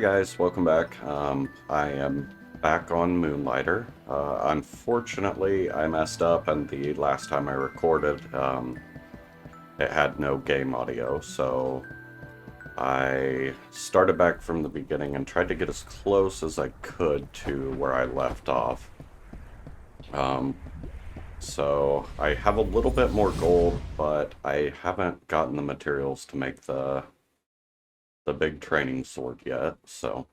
guys, welcome back. I am back on Moonlighter. Unfortunately, I messed up, and the last time I recorded, it had no game audio, so I started back from the beginning and tried to get as close as I could to where I left off. So I have a little bit more gold, but I haven't gotten the materials to make the big training sword yet, so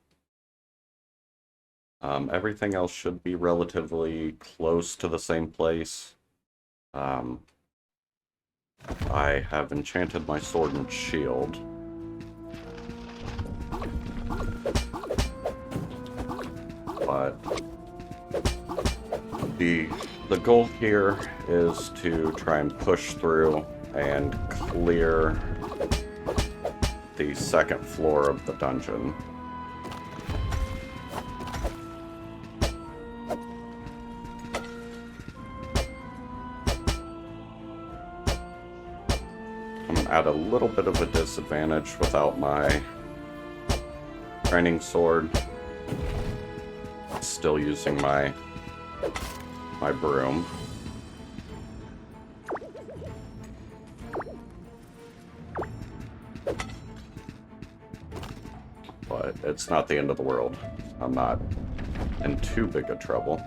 everything else should be relatively close to the same place. Um, I have enchanted my sword and shield. But the goal here is to try and push through and clear the second floor of the dungeon. I'm at a little bit of a disadvantage without my training sword. Still using my broom. But it's not the end of the world. I'm not in too big a trouble.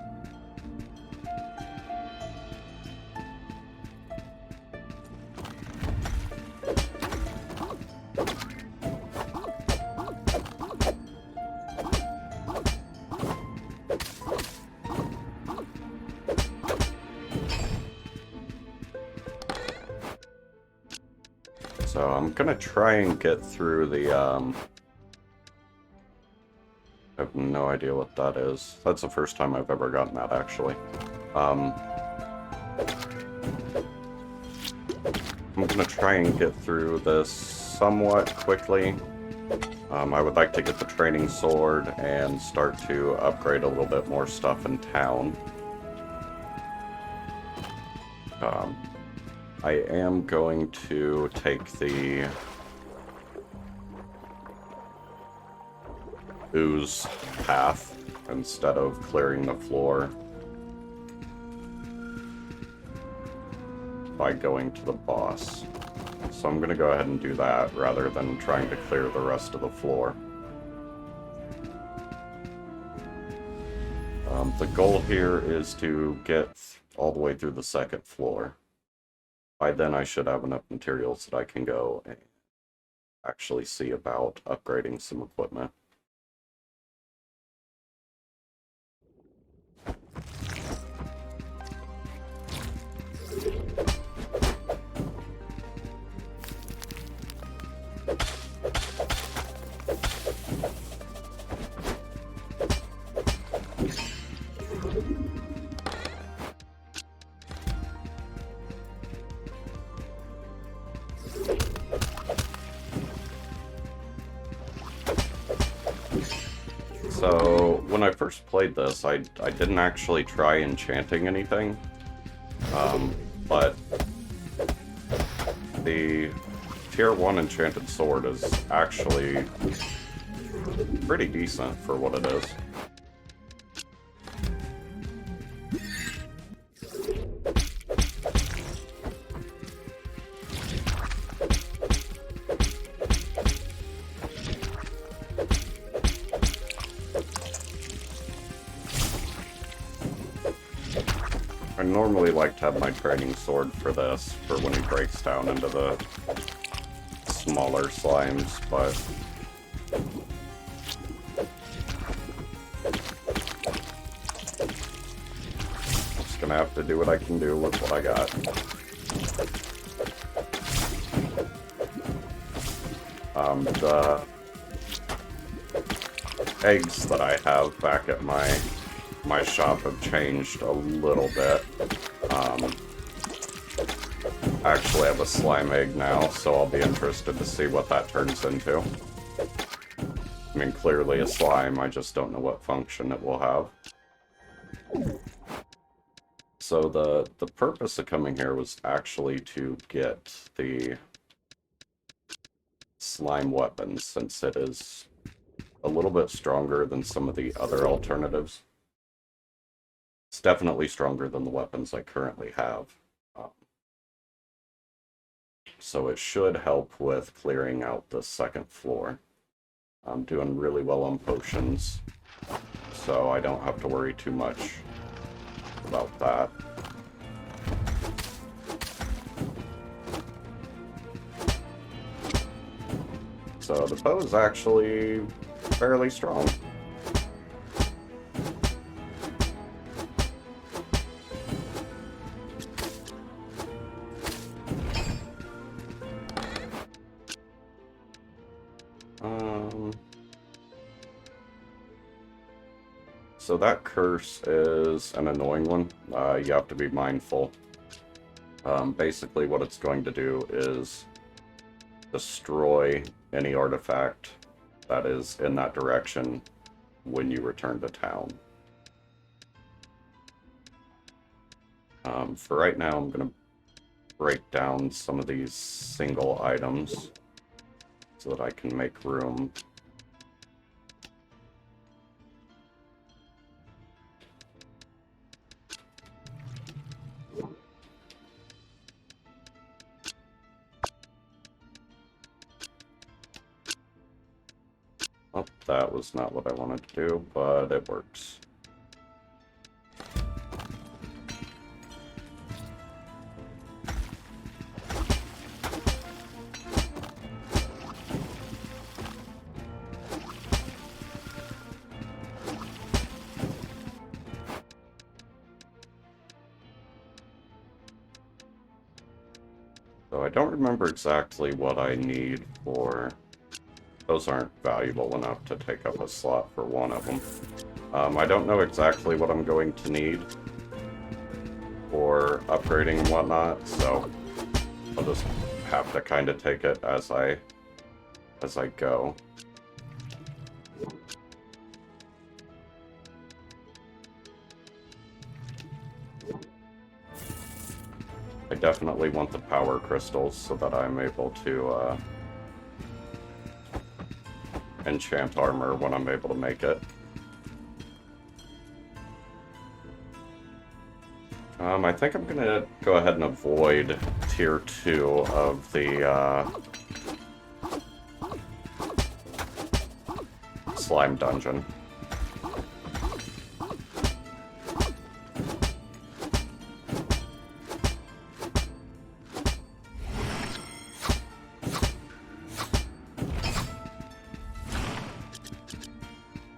So I'm gonna try and get through the, I have no idea what that is. That's the first time I've ever gotten that, actually. I'm gonna try and get through this somewhat quickly. I would like to get the training sword and start to upgrade a little bit more stuff in town. I am going to take the ooze path instead of clearing the floor by going to the boss. So I'm going to go ahead and do that rather than trying to clear the rest of the floor. The goal here is to get all the way through the second floor. By then I should have enough materials that I can go and actually see about upgrading some equipment. So, when I first played this, I didn't actually try enchanting anything, but the Tier 1 enchanted sword is actually pretty decent for what it is. I normally like to have my training sword for this, for when he breaks down into the smaller slimes, but I'm just gonna have to do what I can do with what I got. The eggs that I have back at my shop have changed a little bit. I actually have a slime egg now, so I'll be interested to see what that turns into. I mean, clearly a slime, I just don't know what function it will have. So the purpose of coming here was actually to get the slime weapons, since it is a little bit stronger than some of the other alternatives. It's definitely stronger than the weapons I currently have. So it should help with clearing out the second floor. I'm doing really well on potions, so I don't have to worry too much about that. So the bow is actually fairly strong. So that curse is an annoying one. You have to be mindful. Basically what it's going to do is destroy any artifact that is in that direction when you return to town. For right now, I'm going to break down some of these single items so that I can make room. Oh, that was not what I wanted to do, but it works. So I don't remember exactly what I need for... Those aren't valuable enough to take up a slot for one of them. I don't know exactly what I'm going to need for upgrading and whatnot, so I'll just have to kind of take it as I go. I definitely want the power crystals so that I'm able to enchant armor when I'm able to make it. I think I'm gonna go ahead and avoid tier 2 of the slime dungeon.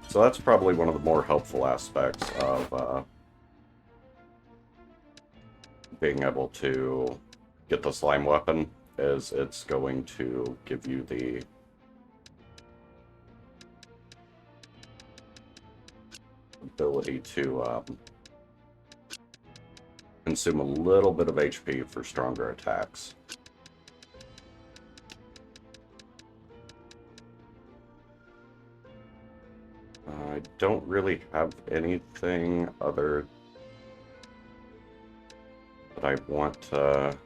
So that's probably one of the more helpful aspects of being able to get the slime weapon, is it's going to give you the ability to consume a little bit of HP for stronger attacks. I don't really have anything other that I want to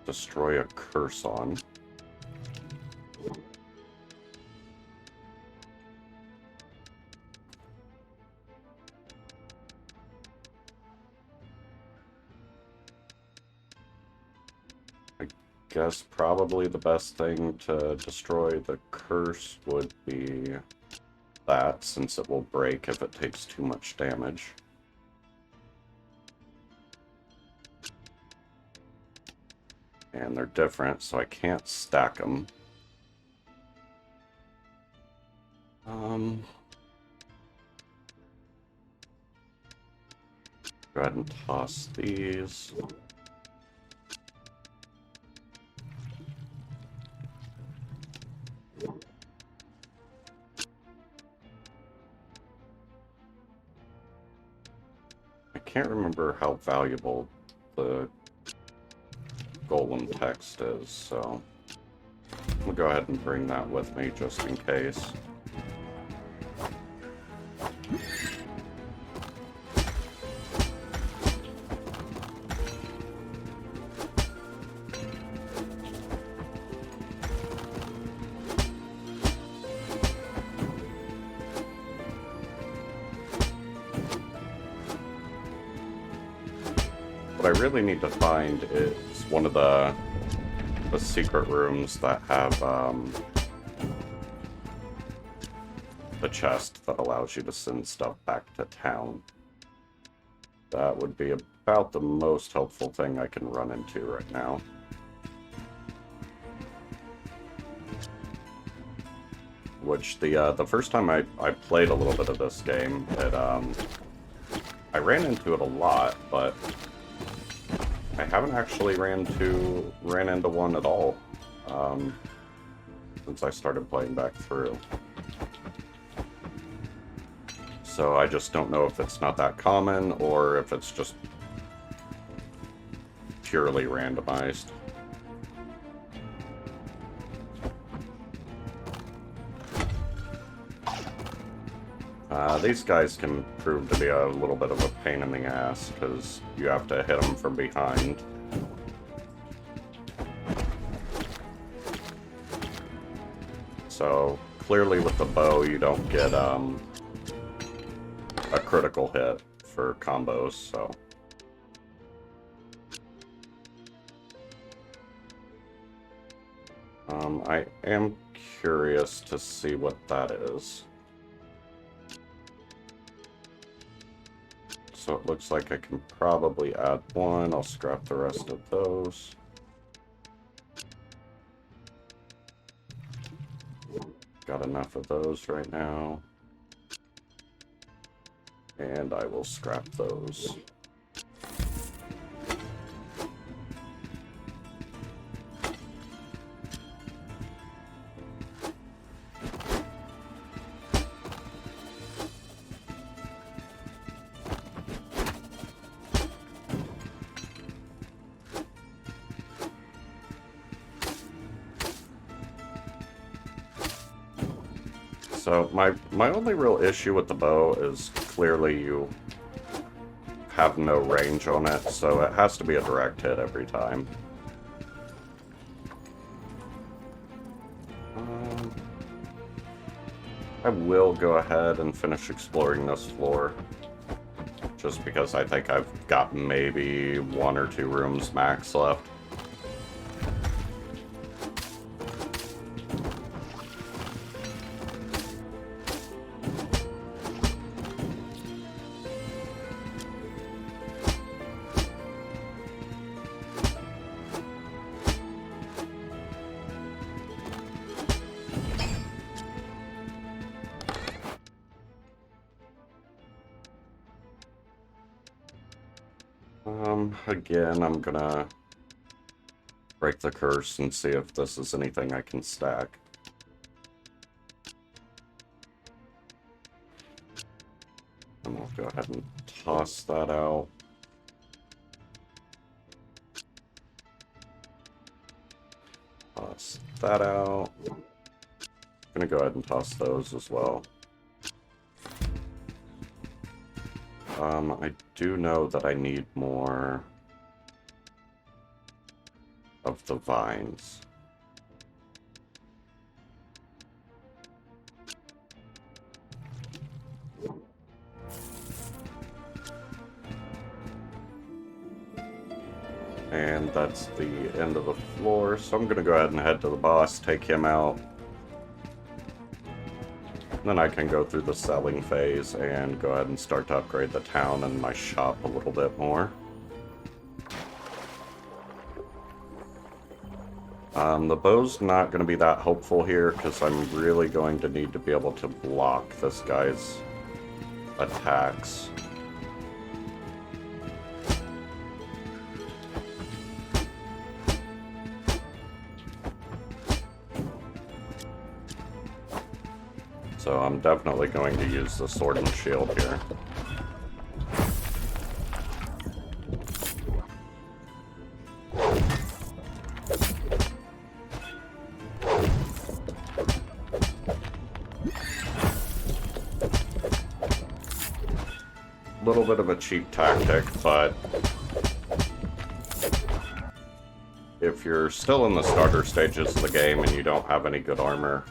destroy a curse on. I guess probably the best thing to destroy the curse would be that, since it will break if it takes too much damage. And they're different, so I can't stack them. Go ahead and toss these. I can't remember how valuable the golem text is, so I'll go ahead and bring that with me just in case. what I really need to find is one of the secret rooms that have the chest that allows you to send stuff back to town. That would be about the most helpful thing I can run into right now. Which the first time I played a little bit of this game, I ran into it a lot, but I haven't actually ran into one at all since I started playing back through. So I just don't know if it's not that common or if it's just purely randomized. These guys can prove to be a little bit of a pain in the ass because you have to hit them from behind. So clearly with the bow you don't get a critical hit for combos, so. I am curious to see what that is. So it looks like I can probably add one. I'll scrap the rest of those. Got enough of those right now. And I will scrap those. So my only real issue with the bow is clearly you have no range on it, so it has to be a direct hit every time. I will go ahead and finish exploring this floor, just because I think I've got maybe 1 or 2 rooms max left. Again, I'm gonna break the curse and see if this is anything I can stack. And I'll go ahead and toss that out. Toss that out. I'm gonna go ahead and toss those as well. I do know that I need more of the vines. And that's the end of the floor, so I'm gonna go ahead and head to the boss, take him out. Then I can go through the selling phase and go ahead and start to upgrade the town and my shop a little bit more. The bow's not going to be that helpful here because I'm really going to need to be able to block this guy's attacks. So I'm definitely going to use the sword and shield here. A little bit of a cheap tactic, but if you're still in the starter stages of the game and you don't have any good armor,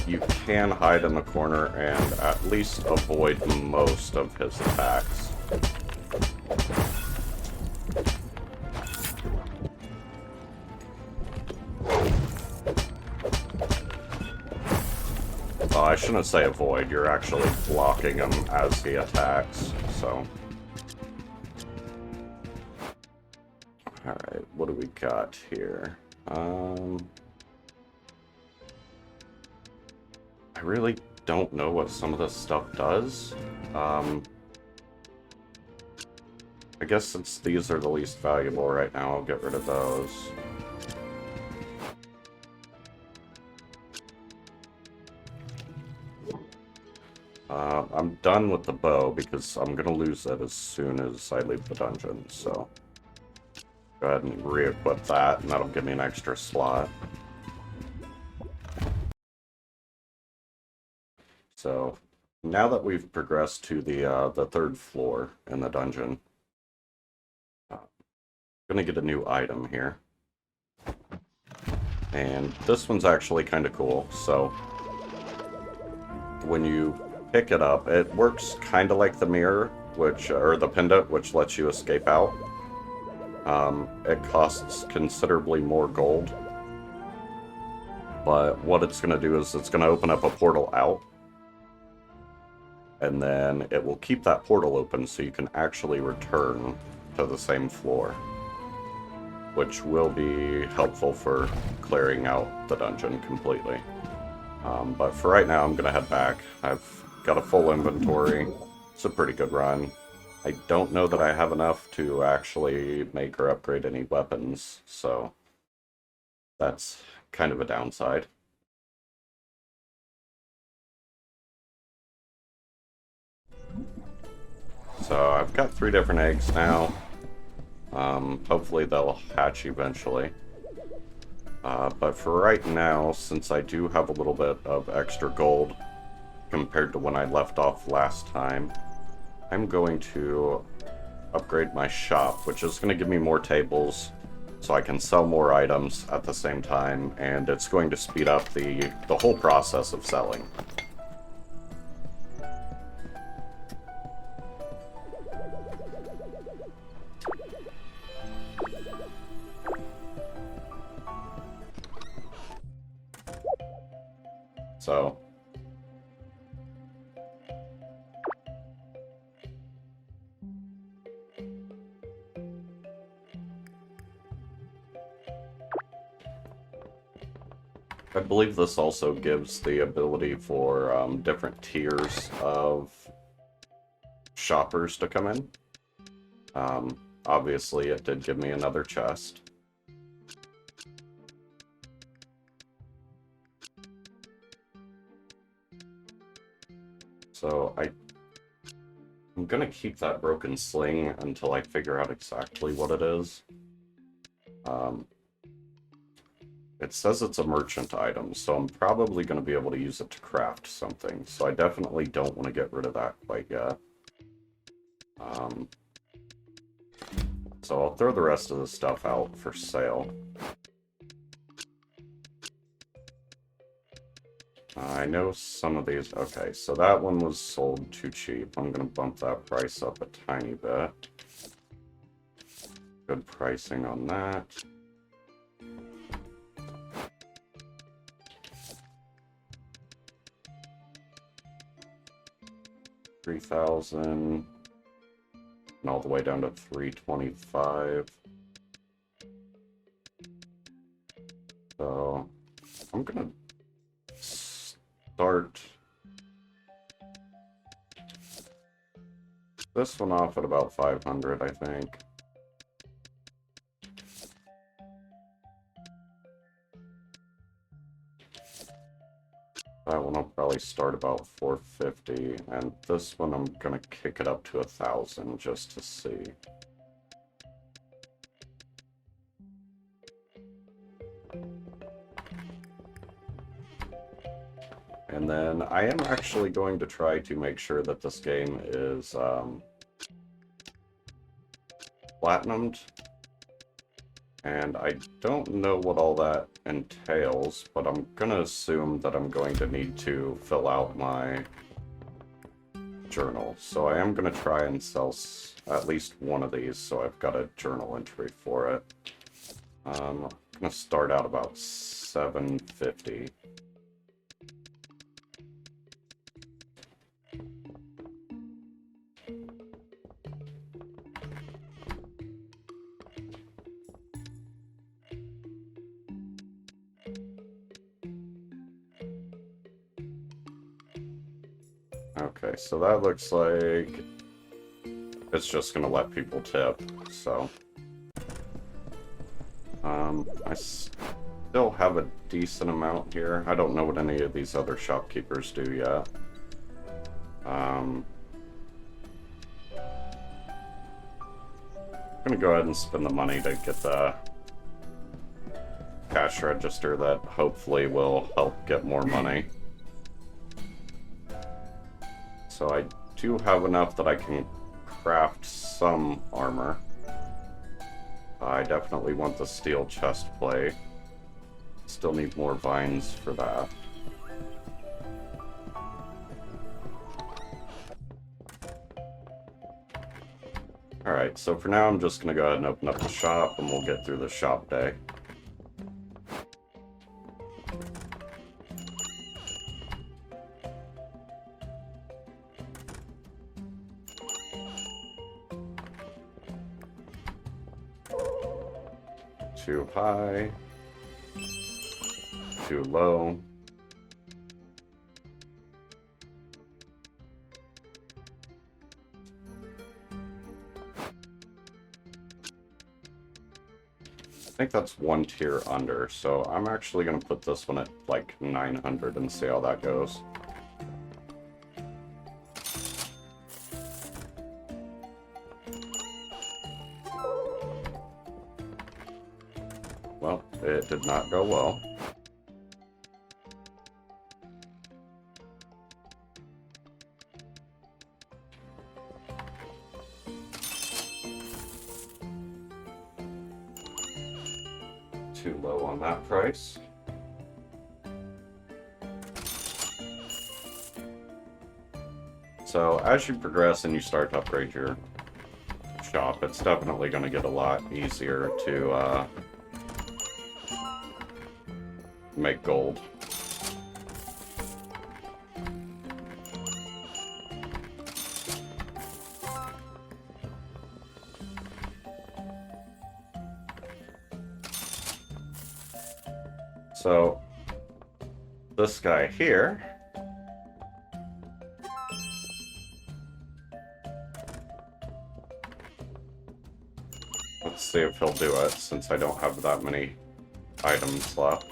you can hide in the corner and at least avoid most of his attacks. shouldn't say avoid, you're actually blocking him as he attacks, so. Alright, what do we got here? I really don't know what some of this stuff does. I guess since these are the least valuable right now, I'll get rid of those. I'm done with the bow because I'm gonna lose it as soon as I leave the dungeon, so go ahead and re-equip that, and that'll give me an extra slot. So now that we've progressed to the third floor in the dungeon, I'm gonna get a new item here, and this one's actually kind of cool. So when you pick it up, it works kind of like the mirror, which or the pendant, which lets you escape out. It costs considerably more gold, but what it's going to do is it's going to open up a portal out, and then it will keep that portal open so you can actually return to the same floor, which will be helpful for clearing out the dungeon completely. But for right now, I'm going to head back. I've got a full inventory. It's a pretty good run. I don't know that I have enough to actually make or upgrade any weapons, so that's kind of a downside. So I've got 3 different eggs now. Hopefully they'll hatch eventually. But for right now, since I do have a little bit of extra gold compared to when I left off last time, I'm going to upgrade my shop, which is going to give me more tables so I can sell more items at the same time, and it's going to speed up the whole process of selling. So I believe this also gives the ability for different tiers of shoppers to come in. Obviously, it did give me another chest. So I'm gonna keep that broken sling until I figure out exactly what it is. It says it's a merchant item, so I'm probably going to be able to use it to craft something. So I definitely don't want to get rid of that quite yet. So I'll throw the rest of the stuff out for sale. I know some of these... Okay, so that one was sold too cheap. I'm going to bump that price up a tiny bit. Good pricing on that. $3,000, and all the way down to $325. So I'm gonna start this one off at about 500, I think. That one will probably start about 450, and this one I'm gonna kick it up to 1,000 just to see. And then I am actually going to try to make sure that this game is platinumed. And I don't know what all that entails, but I'm gonna assume that I'm going to need to fill out my journal. So I am gonna try and sell at least one of these, so I've got a journal entry for it. I'm gonna start out about 750. Okay, so that looks like it's just gonna let people tip, so. I still have a decent amount here. I don't know what any of these other shopkeepers do yet. I'm gonna go ahead and spend the money to get the cash register that hopefully will help get more money. So I do have enough that I can craft some armor. I definitely want the steel chest plate. Still need more vines for that. Alright, so for now I'm just going to go ahead and open up the shop and we'll get through the shop day. Too high. Too low. I think that's one tier under, so I'm actually going to put this one at like 900 and see how that goes. Well, it did not go well. Too low on that price. So as you progress and you start to upgrade your shop, it's definitely going to get a lot easier to make gold. So, this guy here, let's see if he'll do it, since I don't have that many items left.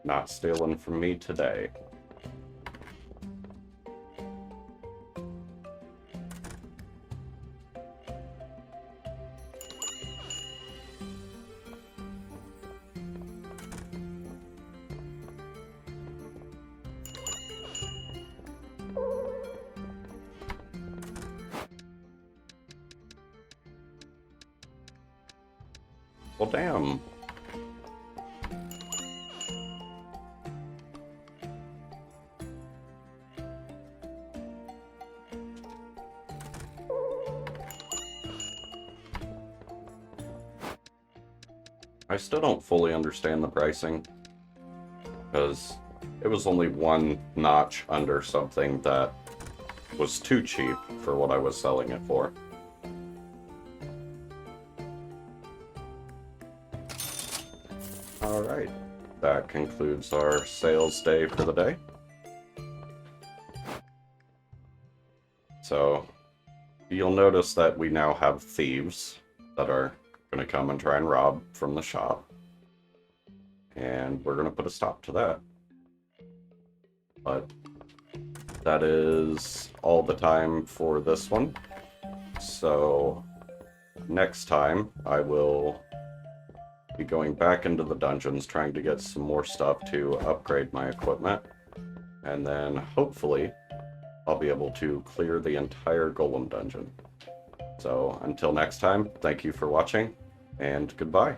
Not stealing from me today. Well, damn. I still don't fully understand the pricing, because it was only one notch under something that was too cheap for what I was selling it for. Alright, that concludes our sales day for the day. So, you'll notice that we now have thieves that are going to come and try and rob from the shop. And we're going to put a stop to that. But that is all the time for this one. So, next time I will be going back into the dungeons, trying to get some more stuff to upgrade my equipment, and then hopefully I'll be able to clear the entire golem dungeon. So until next time, thank you for watching, and goodbye.